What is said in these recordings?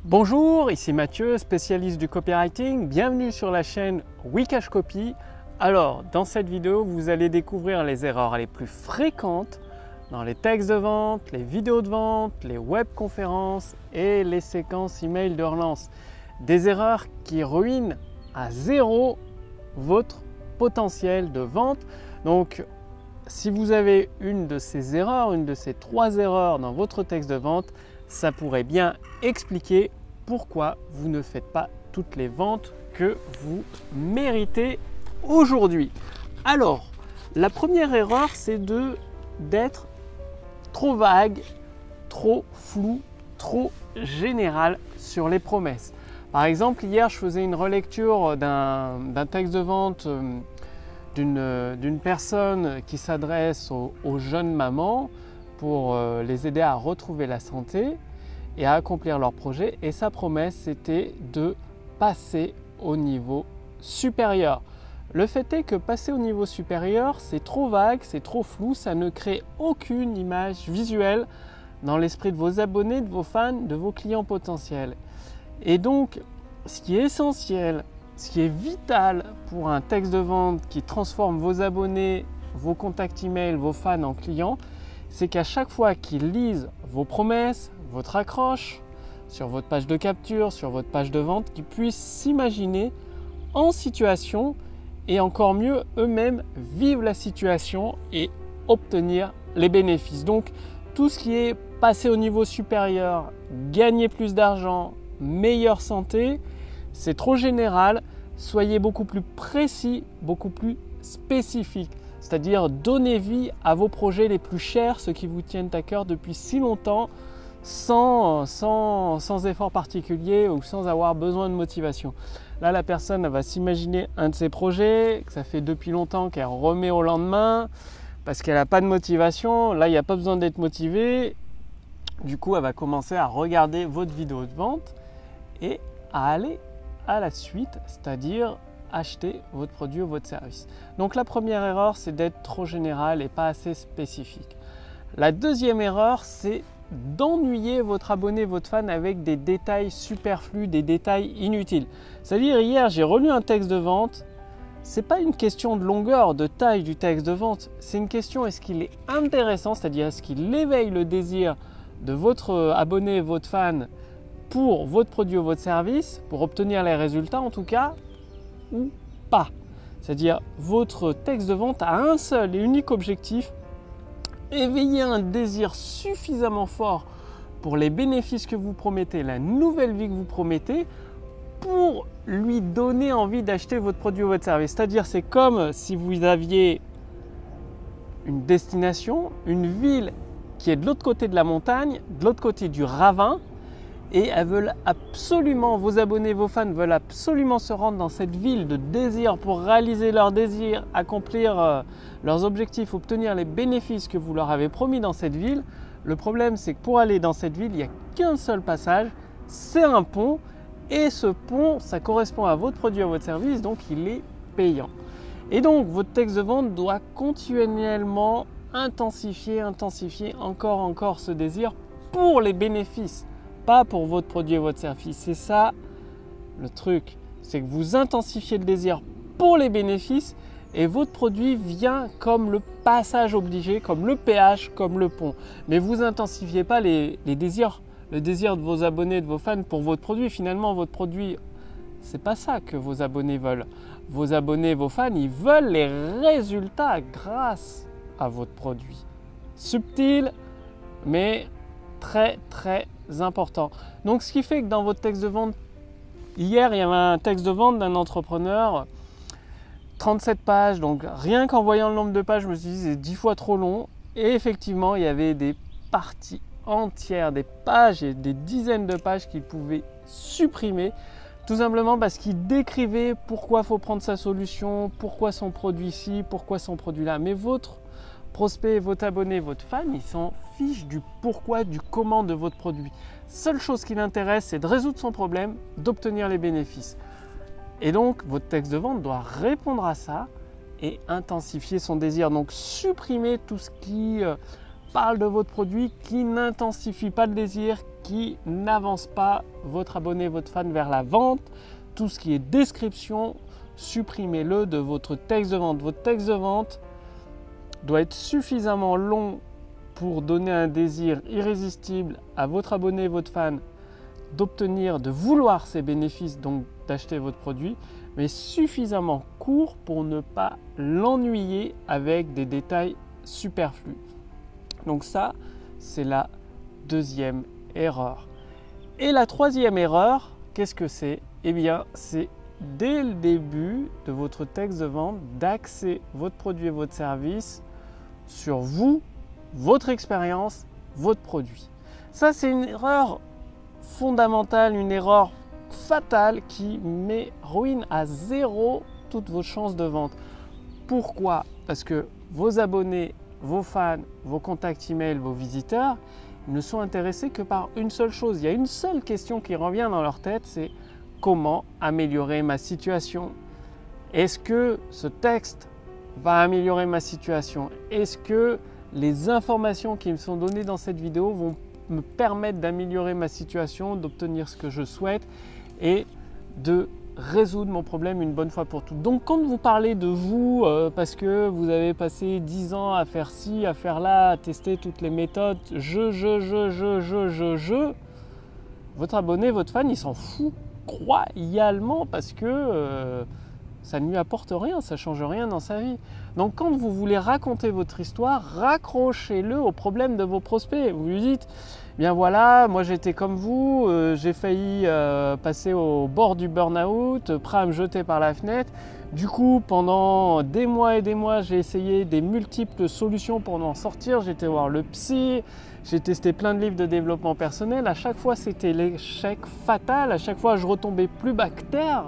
Bonjour, ici Mathieu, spécialiste du copywriting. Bienvenue sur la chaîne Wikash Copy. Alors, dans cette vidéo, vous allez découvrir les erreurs les plus fréquentes dans les textes de vente, les vidéos de vente, les webconférences et les séquences email de relance. Des erreurs qui ruinent à zéro votre potentiel de vente. Donc, si vous avez une de ces erreurs, une de ces 3 erreurs dans votre texte de vente, ça pourrait bien expliquer pourquoi vous ne faites pas toutes les ventes que vous méritez aujourd'hui. Alors, la première erreur, c'est d'être trop vague, trop flou, trop général sur les promesses. Par exemple, hier, je faisais une relecture d'un texte de vente d'une personne qui s'adresse aux jeunes mamans pour les aider à retrouver la santé et à accomplir leur projet. Et sa promesse, c'était de passer au niveau supérieur. Le fait est que passer au niveau supérieur, c'est trop vague, c'est trop flou, ça ne crée aucune image visuelle dans l'esprit de vos abonnés, de vos fans, de vos clients potentiels. Et donc, ce qui est essentiel, ce qui est vital pour un texte de vente qui transforme vos abonnés, vos contacts email, vos fans en clients, c'est qu'à chaque fois qu'ils lisent vos promesses, votre accroche, sur votre page de capture, sur votre page de vente, qu'ils puissent s'imaginer en situation et encore mieux eux-mêmes vivre la situation et obtenir les bénéfices. Donc tout ce qui est passer au niveau supérieur, gagner plus d'argent, meilleure santé, c'est trop général. Soyez beaucoup plus précis, beaucoup plus spécifique. C'est-à-dire donner vie à vos projets les plus chers, ceux qui vous tiennent à cœur depuis si longtemps, sans effort particulier ou sans avoir besoin de motivation. Là, la personne va s'imaginer un de ses projets, que ça fait depuis longtemps qu'elle remet au lendemain, parce qu'elle n'a pas de motivation. Là, il n'y a pas besoin d'être motivé. Du coup, elle va commencer à regarder votre vidéo de vente et à aller à la suite, c'est-à-dire acheter votre produit ou votre service. Donc la première erreur, c'est d'être trop général et pas assez spécifique. La deuxième erreur, c'est d'ennuyer votre abonné, votre fan avec des détails superflus, des détails inutiles. C'est-à-dire, hier, j'ai relu un texte de vente. Ce n'est pas une question de longueur, de taille du texte de vente. C'est une question, est-ce qu'il est intéressant, c'est-à-dire est-ce qu'il éveille le désir de votre abonné, votre fan pour votre produit ou votre service, pour obtenir les résultats en tout cas, ou pas. C'est-à-dire, votre texte de vente a un seul et unique objectif: éveiller un désir suffisamment fort pour les bénéfices que vous promettez, la nouvelle vie que vous promettez, pour lui donner envie d'acheter votre produit ou votre service. C'est-à-dire, c'est comme si vous aviez une destination, une ville qui est de l'autre côté de la montagne, de l'autre côté du ravin, et elles veulent absolument, vos abonnés, vos fans veulent absolument se rendre dans cette ville de désir pour réaliser leurs désirs, accomplir leurs objectifs, obtenir les bénéfices que vous leur avez promis dans cette ville. Le problème, c'est que pour aller dans cette ville, il n'y a qu'un seul passage, c'est un pont, et ce pont, ça correspond à votre produit, à votre service, donc il est payant. Et donc, votre texte de vente doit continuellement intensifier encore ce désir pour les bénéfices, pas pour votre produit et votre service. C'est ça le truc, c'est que vous intensifiez le désir pour les bénéfices et votre produit vient comme le passage obligé, comme le péage, comme le pont. Mais vous intensifiez pas les désirs, le désir de vos abonnés, de vos fans pour votre produit. Finalement, votre produit, c'est pas ça que vos abonnés veulent. Vos abonnés, vos fans, ils veulent les résultats grâce à votre produit. Subtil, mais très important. Donc ce qui fait que dans votre texte de vente, hier il y avait un texte de vente d'un entrepreneur, 37 pages, donc rien qu'en voyant le nombre de pages, je me suis dit c'est 10 fois trop long. Et effectivement, il y avait des parties entières, des pages et des dizaines de pages qu'il pouvait supprimer, tout simplement parce qu'il décrivait pourquoi il faut prendre sa solution, pourquoi son produit ici, pourquoi son produit là. Mais votre prospect, votre abonné, votre fan, il s'en fiche du pourquoi, du comment de votre produit. Seule chose qui l'intéresse, c'est de résoudre son problème, d'obtenir les bénéfices. Et donc, votre texte de vente doit répondre à ça et intensifier son désir. Donc, supprimer tout ce qui parle de votre produit, qui n'intensifie pas le désir, qui n'avance pas votre abonné, votre fan vers la vente. Tout ce qui est description, supprimez-le de votre texte de vente. Votre texte de vente doit être suffisamment long pour donner un désir irrésistible à votre abonné, votre fan, d'obtenir, de vouloir ces bénéfices, donc d'acheter votre produit, mais suffisamment court pour ne pas l'ennuyer avec des détails superflus. Donc ça, c'est la deuxième erreur. Et la troisième erreur, qu'est-ce que c'est? Eh bien, c'est dès le début de votre texte de vente d'axer votre produit et votre service sur vous, votre expérience, votre produit. Ça, c'est une erreur fondamentale, une erreur fatale qui ruine à zéro toutes vos chances de vente. Pourquoi? Parce que vos abonnés, vos fans, vos contacts email, vos visiteurs ne sont intéressés que par une seule chose. Il y a une seule question qui revient dans leur tête, c'est comment améliorer ma situation? Est-ce que ce texte va améliorer ma situation? Est-ce que les informations qui me sont données dans cette vidéo vont me permettre d'améliorer ma situation, d'obtenir ce que je souhaite et de résoudre mon problème une bonne fois pour toutes? Donc quand vous parlez de vous, parce que vous avez passé 10 ans à faire ci, à faire là, à tester toutes les méthodes, votre abonné, votre fan, il s'en fout royalement parce que ça ne lui apporte rien, ça ne change rien dans sa vie. Donc quand vous voulez raconter votre histoire, raccrochez-le au problème de vos prospects. Vous lui dites, bien voilà, moi j'étais comme vous, j'ai failli passer au bord du burn-out, prêt à me jeter par la fenêtre. Du coup, pendant des mois et des mois, j'ai essayé des multiples solutions pour en sortir. J'ai été voir le psy, j'ai testé plein de livres de développement personnel. À chaque fois, c'était l'échec fatal. À chaque fois, je retombais plus bas que terre.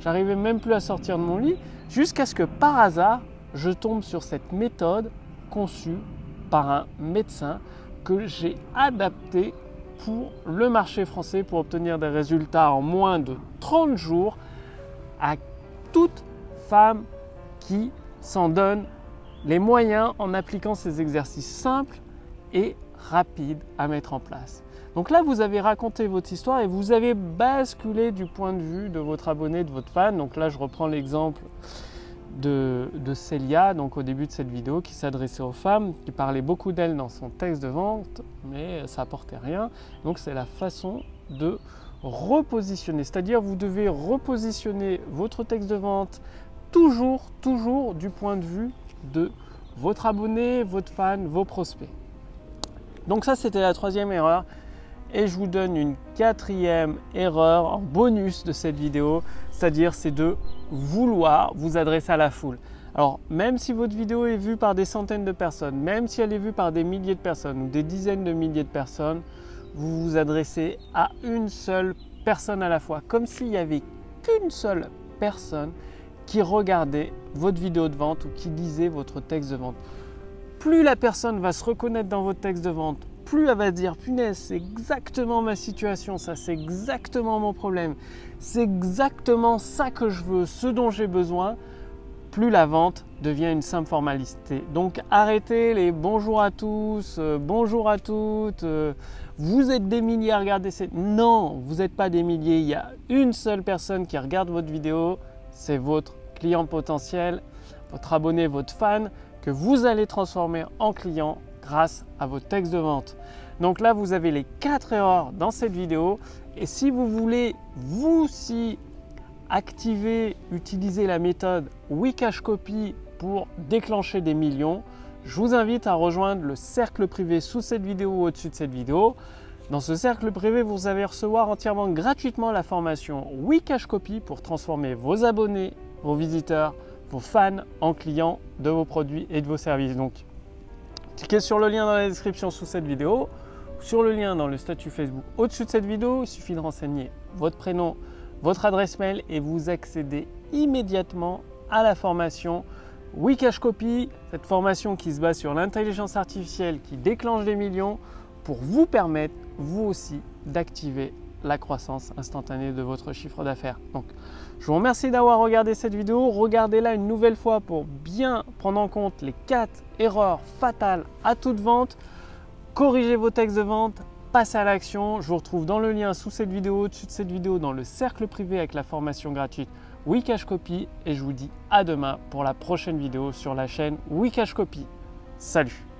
J'arrivais même plus à sortir de mon lit, jusqu'à ce que par hasard, je tombe sur cette méthode conçue par un médecin que j'ai adaptée pour le marché français pour obtenir des résultats en moins de 30 jours à toute femme qui s'en donne les moyens en appliquant ces exercices simples et rapides à mettre en place. Donc là, vous avez raconté votre histoire et vous avez basculé du point de vue de votre abonné, de votre fan. Donc là, je reprends l'exemple de Célia, donc au début de cette vidéo, qui s'adressait aux femmes, qui parlait beaucoup d'elles dans son texte de vente, mais ça n'apportait rien. Donc c'est la façon de repositionner, c'est-à-dire vous devez repositionner votre texte de vente toujours du point de vue de votre abonné, votre fan, vos prospects. Donc ça, c'était la troisième erreur. Et je vous donne une quatrième erreur en bonus de cette vidéo, c'est-à-dire c'est de vouloir vous adresser à la foule. Alors même si votre vidéo est vue par des centaines de personnes, même si elle est vue par des milliers de personnes ou des dizaines de milliers de personnes, vous vous adressez à une seule personne à la fois, comme s'il n'y avait qu'une seule personne qui regardait votre vidéo de vente ou qui lisait votre texte de vente. Plus la personne va se reconnaître dans votre texte de vente, plus elle va se dire, punaise, c'est exactement ma situation, ça c'est exactement mon problème, c'est exactement ça que je veux, ce dont j'ai besoin, plus la vente devient une simple formalité. Donc arrêtez les bonjour à tous, bonjour à toutes, vous êtes des milliers à regarder cette... Non, vous n'êtes pas des milliers, il y a une seule personne qui regarde votre vidéo, c'est votre client potentiel, votre abonné, votre fan, que vous allez transformer en client grâce à vos textes de vente. Donc là, vous avez les 4 erreurs dans cette vidéo. Et si vous voulez vous aussi activer, utiliser la méthode Wikashcopy pour déclencher des millions, je vous invite à rejoindre le cercle privé sous cette vidéo ou au-dessus de cette vidéo. Dans ce cercle privé, vous allez recevoir entièrement gratuitement la formation Wikashcopy pour transformer vos abonnés, vos visiteurs, vos fans en clients de vos produits et de vos services. Donc, cliquez sur le lien dans la description sous cette vidéo, sur le lien dans le statut Facebook au-dessus de cette vidéo. Il suffit de renseigner votre prénom, votre adresse mail et vous accédez immédiatement à la formation Wikashcopy, cette formation qui se base sur l'intelligence artificielle qui déclenche des millions pour vous permettre, vous aussi, d'activer la croissance instantanée de votre chiffre d'affaires. Donc, je vous remercie d'avoir regardé cette vidéo. Regardez-la une nouvelle fois pour bien prendre en compte les 4 erreurs fatales à toute vente. Corrigez vos textes de vente, passez à l'action. Je vous retrouve dans le lien sous cette vidéo, au-dessus de cette vidéo, dans le cercle privé avec la formation gratuite Wikashcopy. Et je vous dis à demain pour la prochaine vidéo sur la chaîne Wikashcopy. Salut!